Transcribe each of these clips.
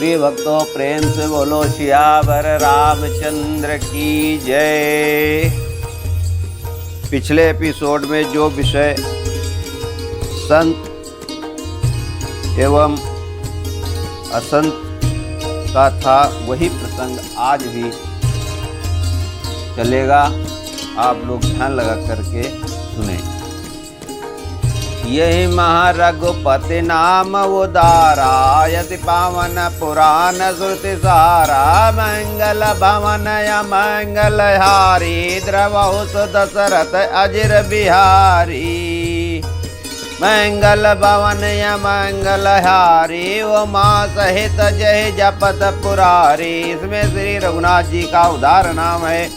प्रिय भक्तों, प्रेम से बोलो सियावर रामचंद्र की जय। पिछले एपिसोड में जो विषय संत एवं असंत का था, वही प्रसंग आज भी चलेगा। आप लोग ध्यान लगा करके सुने। यही महारघुपति नाम उदारा, यति पावन पुराण श्रुति सारा। मंगल भवन या मंगल हारी, द्रवहु दशरथ अजिर बिहारी। मंगल भवन या मंगल हारी, वो माँ सहित जय जपत पुरारी। इसमें श्री रघुनाथ जी का उदार नाम है,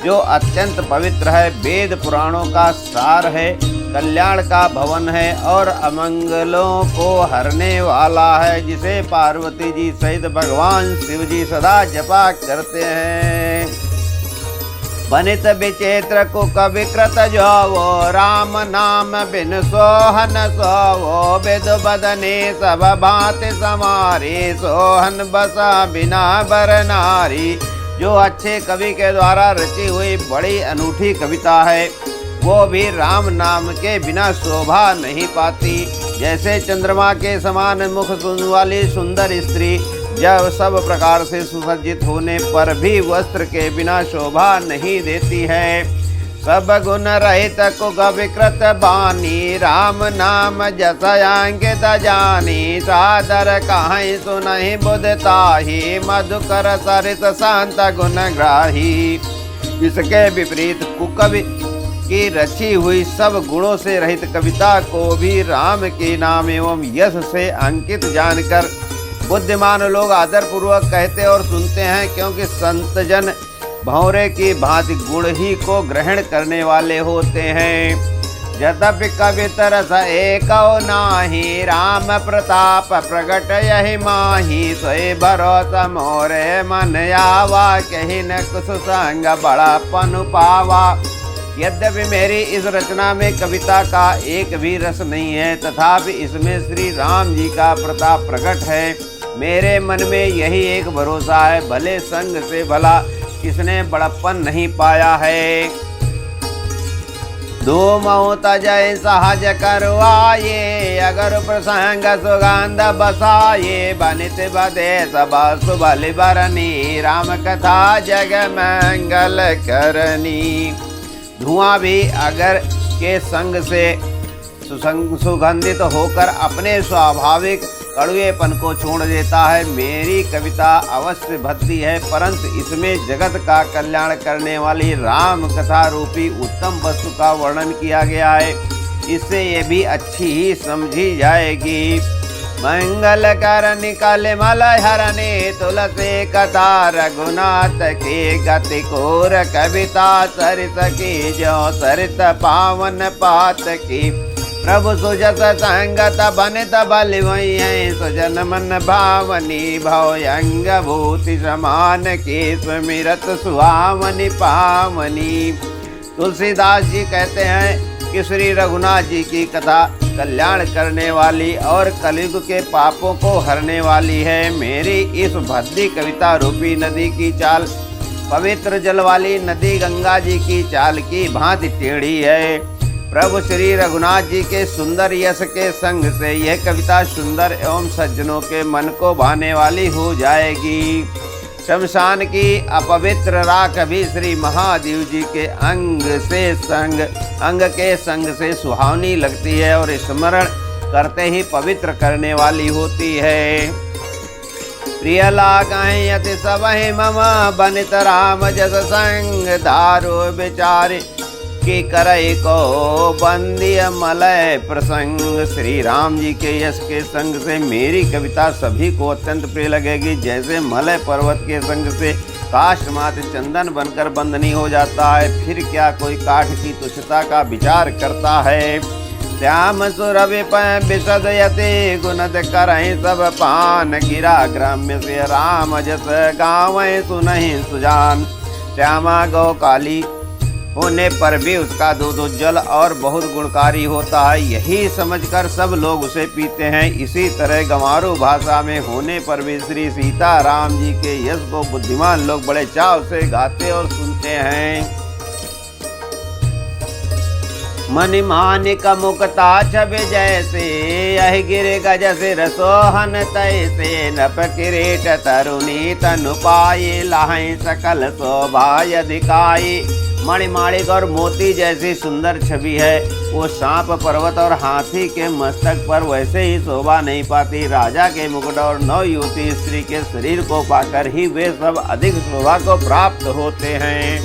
जो अत्यंत पवित्र है, वेद पुराणों का सार है, कल्याण का भवन है और अमंगलों को हरने वाला है, जिसे पार्वती जी सहित भगवान शिव जी सदा जपा करते हैं। बनित विचित्र कुक विकृत जोवो, राम नाम बिन सोहन सोवो। विद बदने सब भांति समारी, सोहन बसा बिना बर नारी। जो अच्छे कवि के द्वारा रची हुई बड़ी अनूठी कविता है, वो भी राम नाम के बिना शोभा नहीं पाती। जैसे चंद्रमा के समान मुख वाली सुंदर स्त्री जब सब प्रकार से सुसज्जित होने पर भी वस्त्र के बिना शोभा नहीं देती है। सब गुण रहित कुग विकृत बानी, राम नाम जस अंकित जानी। सादर कहीं सुनहि बुध ताहि, मधुकर सरित शांत गुण ग्राही। इसके विपरीत कुकवि की रची हुई सब गुणों से रहित कविता को भी राम के नाम एवं यश से अंकित जानकर बुद्धिमान लोग आदर पूर्वक कहते और सुनते हैं, क्योंकि संत जन भौरे की भांति गुण ही को ग्रहण करने वाले होते हैं। यद्यपि कविता रस एकौ नाही, राम प्रताप प्रगट यही माही। सोई भरोसा मोरे मन आवा, कहीं न कुछ संग बड़ापन पावा। यद्यपि मेरी इस रचना में कविता का एक भी रस नहीं है, तथापि इसमें श्री राम जी का प्रताप प्रकट है। मेरे मन में यही एक भरोसा है, भले संग से भला किसने बड़प्पन नहीं पाया है। दो मौत जय सहज करवाए, अगर प्रसंग सुगंध बसाए। बनित बदे सब सुबल बरनी, राम कथा जग मंगल करनी। धुआं भी अगर के संग से सुगंधित होकर अपने स्वाभाविक कड़वेपन को छोड़ देता है। मेरी कविता अवश्य भद्दी है, परंतु इसमें जगत का कल्याण करने वाली राम कथा रूपी उत्तम वस्तु का वर्णन किया गया है। इससे ये भी अच्छी ही समझी जाएगी। मंगल कर निकल मल हरने, तुलसी कथा रघुनाथ की। गति कोर कविता सरित की, जो सरित पावन पात की। प्रभु सुजस संगत बनित बलि वही है, सुजन मन भावनी। भवयंग भूति समान की, स्मिरत सुहावनी पावनी। तुलसीदास जी कहते हैं कि श्री रघुनाथ जी की कथा कल्याण करने वाली और कलयुग के पापों को हरने वाली है। मेरी इस भद्दी कविता रूपी नदी की चाल पवित्र जल वाली नदी गंगा जी की चाल की भांति टेढ़ी है। प्रभु श्री रघुनाथ जी के सुंदर यश के संग से यह कविता सुंदर एवं सज्जनों के मन को भाने वाली हो जाएगी। शमशान की अपवित्र राख भी श्री महादेव जी के अंग के संग से सुहावनी लगती है और स्मरण करते ही पवित्र करने वाली होती है। प्रिय लागहि यति सबहि मम, बनित राम जस संग। दारो विचार की करई को बंदिय मलय प्रसंग। श्री राम जी के यश के संग से मेरी कविता सभी को अत्यंत प्रिय लगेगी, जैसे मलय पर्वत के संग से काष्ठमात्र चंदन बनकर बंधनी हो जाता है। फिर क्या कोई काठ की तुच्छता का विचार करता है। श्याम सुरभि विशद यति, गुणद करहि सब पान। गिरा ग्राम्य से राम जस, गावै सुनहि सुजान। श्यामा गौ काली होने पर भी उसका दूध उज्जवल और बहुत गुणकारी होता है, यही समझकर सब लोग उसे पीते हैं। इसी तरह गंवारू भाषा में होने पर भी श्री सीता राम जी के यश को बुद्धिमान लोग बड़े चाव से गाते और सुनते हैं। मनि मानिक मुक्ता छवि जैसे, यह गिर गज सिर सोहन तैसे, नभ किरीट तरुणी तनु पाये, लाहि सकल शोभा अधिकाई। मणिमाणिक और मोती जैसी सुंदर छवि है, वो सांप, पर्वत और हाथी के मस्तक पर वैसे ही शोभा नहीं पाती। राजा के मुकुट और नवयुवती स्त्री के शरीर को पाकर ही वे सब अधिक शोभा को प्राप्त होते हैं।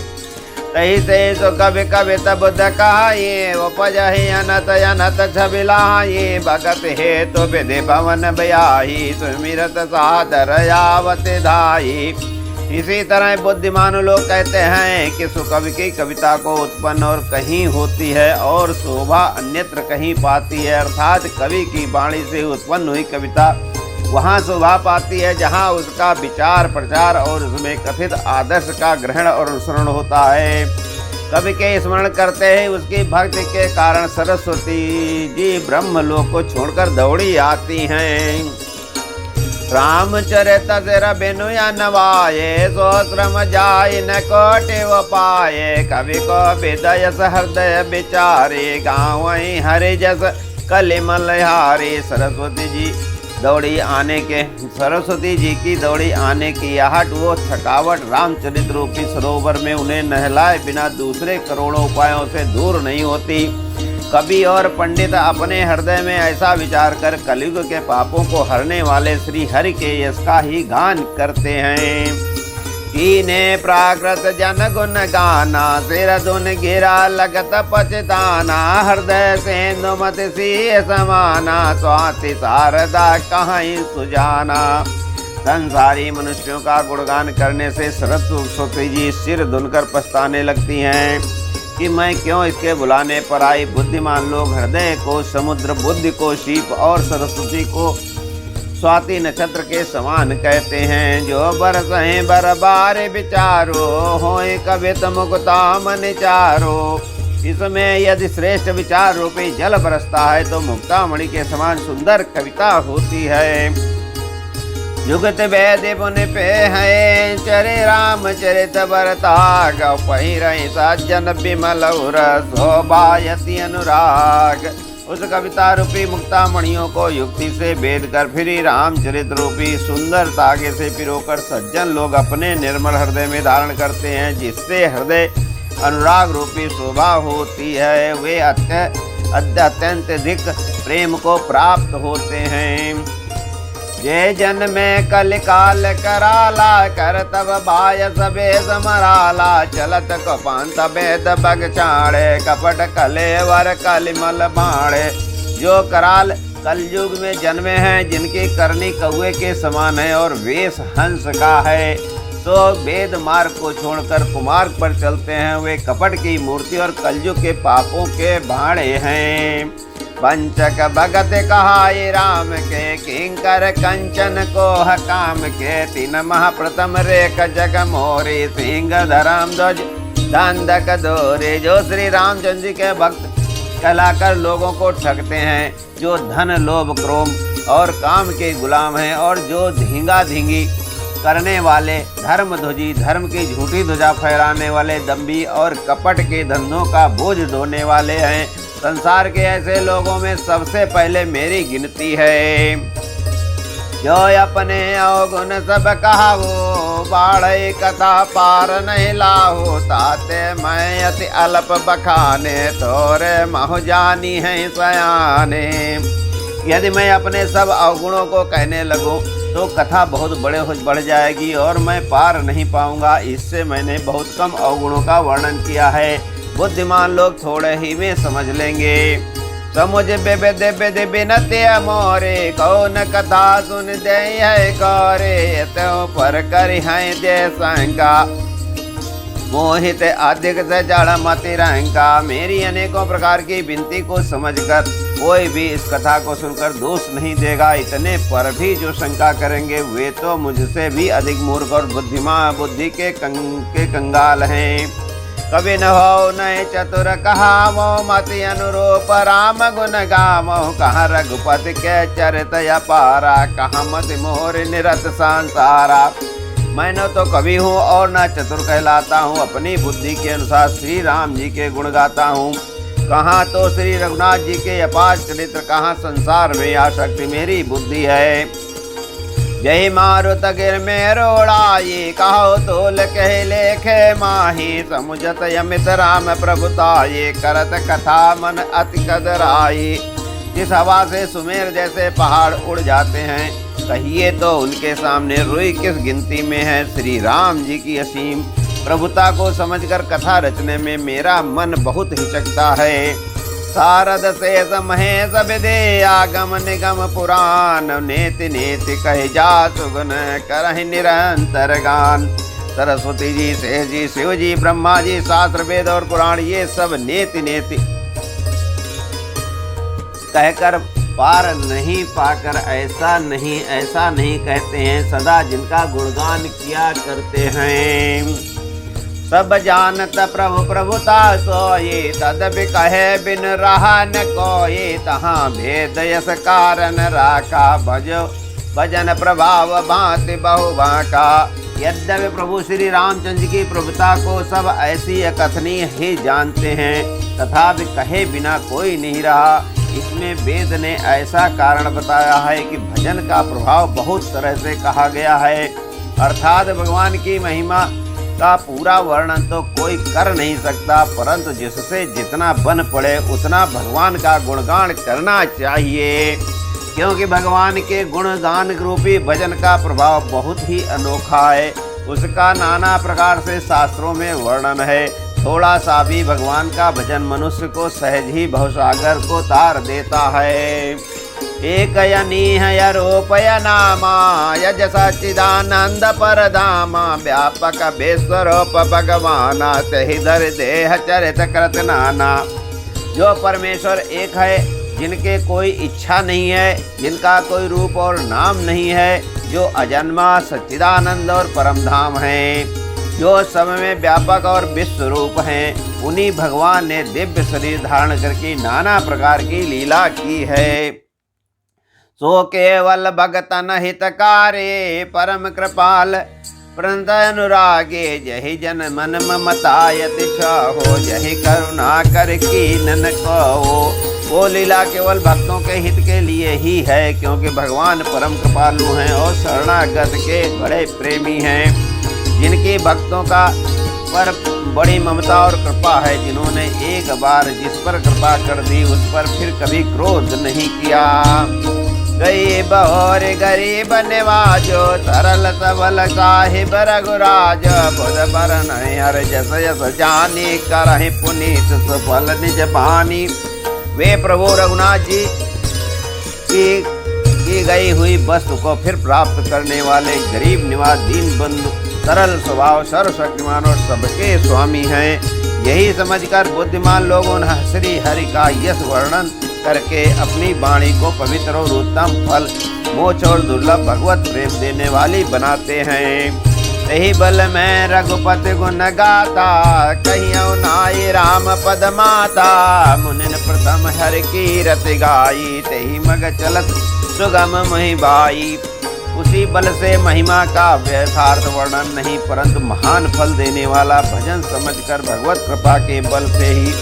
तही से सो कवि कवित बुद्ध कहाये, उपजहि अनत अनत छवि लाये, भगत हेतु विधि भवन ब्याही, सुमिरत सादर यावत धाई। इसी तरह बुद्धिमान लोग कहते हैं कि सुकवि की कविता को उत्पन्न और कहीं होती है और शोभा अन्यत्र कहीं पाती है, अर्थात कवि की वाणी से उत्पन्न हुई कविता वहाँ शोभा पाती है जहाँ उसका विचार प्रचार और उसमें कथित आदर्श का ग्रहण और अनुसरण होता है। कवि के स्मरण करते ही उसकी भक्ति के कारण सरस्वती जी ब्रह्मलोक को छोड़कर दौड़ी आती हैं। रामचरित सिर बिनु या नवाये, सो श्रम जाय न कोटि वो पाए, कवि को विदयस हृदय विचारे, गाँव हरि जस कलिमल हारे। सरस्वती जी की दौड़ी आने की आहट वो थकावट रामचरित रूपी सरोवर में उन्हें नहलाए बिना दूसरे करोड़ों उपायों से दूर नहीं होती। कवि और पंडित अपने हृदय में ऐसा विचार कर कलयुग के पापों को हरने वाले श्री हरि के यश का ही गान करते हैं। कीने प्राकृत जन गुण गाना, सिर धुन गिरा लगत पछताना, हृदय सेंदुमति सिंह समाना, स्वाति शारदा कहीं सुजाना। संसारी मनुष्यों का गुणगान करने से सरस्वती जी सिर धुनकर पछताने लगती हैं कि मैं क्यों इसके बुलाने पर आई। बुद्धिमान लोग हृदय को समुद्र, बुद्धि को शीप और सरस्वती को स्वाति नक्षत्र के समान कहते हैं। जो बरसहें बरबार विचारो, होए कवित मुक्ता मन चारो। इसमें यदि श्रेष्ठ विचार रूपी जल बरसता है तो मुक्तामणि के समान सुंदर कविता होती है। जुगत वेद पुनि पे है, चरे रामचरित बरता, गौ पहिरहि सज्जन विमल रस, शोभायति अनुराग। उस कविता रूपी मुक्तामणियों को युक्ति से भेद कर फिर रामचरित रूपी सुंदर धागे से पिरोकर सज्जन लोग अपने निर्मल हृदय में धारण करते हैं, जिससे हृदय अनुराग रूपी शोभा होती है। वे अत्यंत अधिक प्रेम को प्राप्त होते हैं। जय जन में कल काल कराला, कर तब बाय सबे समराला, चलत कपांत वेद बग छाड़े, कपट कलेवर कलिमल बाड़े। जो कराल कलयुग में जन्मे हैं, जिनकी करनी कौवे के समान है और वेश हंस का है, तो वेद मार्ग को छोड़कर कुमार्ग पर चलते हैं। वे कपट की मूर्ति और कलयुग के पापों के भाड़े हैं। पंचक भगत कहाय राम के, किंकर कंचन को काम के, तीन महाप्रथम रेख जग मोरे, सिंह धरम ध्वज दंडक दोरे। जो श्री रामचंद्र जी के भक्त कहलाकर लोगों को ठगते हैं, जो धन लोभ क्रोध और काम के गुलाम हैं, और जो धींगा धींगी करने वाले, धर्म ध्वजी धर्म की झूठी ध्वजा फहराने वाले, दम्भी और कपट के धंधों का बोझ ढोने वाले हैं। संसार के ऐसे लोगों में सबसे पहले मेरी गिनती है। जो अपने अवगुण सब कहावो, बाढ़ कथा पार नहीं लाहो, ताते मैं अति अल्प बखाने, तोरे महु जानी है सयाने। यदि मैं अपने सब अवगुणों को कहने लगूं तो कथा बहुत बढ़ जाएगी और मैं पार नहीं पाऊंगा। इससे मैंने बहुत कम अवगुणों का वर्णन किया है। बुद्धिमान लोग थोड़े ही में समझ लेंगे। समुझ बेबे बिनते मोरे, कौन कथा सुन दे है गौरे, तो पर कर है दे शंका, मोहित अधिक से जड़ मति रंका। मेरी अनेकों प्रकार की विनती को समझकर कोई भी इस कथा को सुनकर दोष नहीं देगा। इतने पर भी जो शंका करेंगे वे तो मुझसे भी अधिक मूर्ख और बुद्धि के कंगाल हैं। कवि न हो नय चतुर कहावो मति अनुरूप राम गुण गावो। कहाँ रघुपति के चरित अपारा कहाँ मति मोर निरत संसारा। मैं न तो कवि हूँ और न चतुर कहलाता हूँ, अपनी बुद्धि के अनुसार श्री राम जी के गुण गाता हूँ। कहाँ तो श्री रघुनाथ जी के अपार चरित्र, कहाँ संसार में आसक्ति मेरी बुद्धि है। जय मारुत गिर में रोड़ाई कहो तोल कह लेखे माही। समुझत यमित राम प्रभुताये करत कथा मन अति कदराई। जिस हवा से सुमेर जैसे पहाड़ उड़ जाते हैं, कहिए तो उनके सामने रुई किस गिनती में है। श्री राम जी की असीम प्रभुता को समझकर कथा रचने में मेरा मन बहुत हिचकता है। शारद शेष महेश विधे आगम निगम पुराण। नेति नेति कह जा सुगुन करहि निरंतर गान। सरस्वती जी, शेष जी, शिव जी, ब्रह्मा जी, शास्त्र वेद और पुराण ये सब नेति नेति कहकर पार नहीं पाकर ऐसा नहीं कहते हैं। सदा जिनका गुणगान किया करते हैं। सब जानत प्रभु प्रभुता सोये तदपि कहे बिन रहा न कोये। तहाँ भेद यस कारण राखा भजो भजन प्रभाव भांति बहु बांका। यद्यपि प्रभु श्री रामचंद्र की प्रभुता को सब ऐसी अकथनीय ही जानते हैं, तथापि कहे बिना कोई नहीं रहा। इसमें वेद ने ऐसा कारण बताया है कि भजन का प्रभाव बहुत तरह से कहा गया है। अर्थात भगवान की महिमा का पूरा वर्णन तो कोई कर नहीं सकता, परंतु जिससे जितना बन पड़े उतना भगवान का गुणगान करना चाहिए। क्योंकि भगवान के गुणगान रूपी भजन का प्रभाव बहुत ही अनोखा है। उसका नाना प्रकार से शास्त्रों में वर्णन है। थोड़ा सा भी भगवान का भजन मनुष्य को सहज ही भवसागर को तार देता है। एक यनीह यरूपय नामा यज सच्चिदानंद परधामा। व्यापक विश्वरूप भगवाना तहि धर देह चरित कृत नाना। जो परमेश्वर एक है, जिनके कोई इच्छा नहीं है, जिनका कोई रूप और नाम नहीं है, जो अजन्मा सच्चिदानंद और परमधाम है, जो सब में व्यापक और विश्व रूप हैं, उन्हीं भगवान ने दिव्य शरीर धारण करके नाना प्रकार की लीला की है। सो केवल भगतन हितकारे परम कृपाल प्रंत अनुरागे। जहि जन मन ममतायति छहो जहि करुणा कर कीनन कहो। वो लीला केवल भक्तों के हित के लिए ही है, क्योंकि भगवान परम कृपालु हैं और शरणागत के बड़े प्रेमी हैं। जिनकी भक्तों का पर बड़ी ममता और कृपा है, जिन्होंने एक बार जिस पर कृपा कर दी उस पर फिर कभी क्रोध नहीं किया। गरीब और गरीब निवाजो सरल सबल साहिब रघुराज। बुध बरन हर जस यस जानी करहि पुनीत सफल निज पानी। वे प्रभु रघुनाथ जी की गई हुई वस्तु को फिर प्राप्त करने वाले गरीब निवाज दीन बंधु सरल स्वभाव सर्वशक्तिमान और सबके स्वामी हैं। यही समझकर बुद्धिमान लोगों ने श्री हरि का यश वर्णन करके अपनी वाणी को पवित्र और उत्तम फल मोक्ष और दुर्लभ भगवत प्रेम देने वाली बनाते हैं। यही बल में रघुपति गुण गाता कहियो नाई राम पद माता। मुनिन प्रथम हरि कीरत गाई तेहि मग चलत सुगम महिबाई। उसी बल से महिमा का व्यथार्थ वर्णन नहीं, परंतु महान फल देने वाला भजन समझकर भगवत कृपा के बल से ही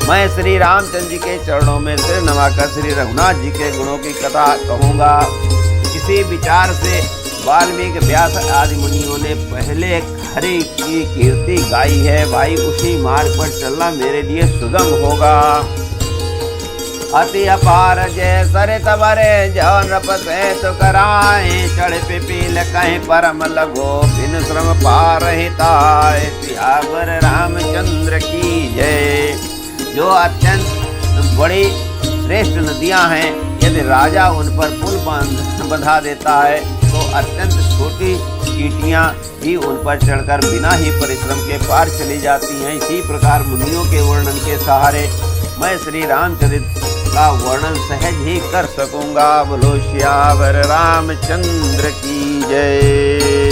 मैं श्री रामचंद्र जी के चरणों में सिर नवाकर श्री रघुनाथ जी के गुणों की कथा कहूँगा। इसी विचार से वाल्मीकि व्यास आदि मुनियों ने पहले हरि की कीर्ति गाई है। भाई उसी मार्ग पर चलना मेरे लिए सुगम होगा। अति अपार जय सरित बरे जौन रपसे तो कराए। चढ़ पिपील कहीं परम लगो बिन श्रम पार हिताय। सियावर रामचंद्र की जय। जो अत्यंत बड़ी श्रेष्ठ नदियां हैं, यदि राजा उन पर पुल बंधा देता है तो अत्यंत छोटी चींटियां भी उन पर चढ़कर बिना ही परिश्रम के पार चली जाती हैं। इसी प्रकार मुनियों के वर्णन के सहारे मैं श्री रामचरित का वर्णन सहज ही कर सकूंगा। बोलो श्यावर रामचंद्र की जय।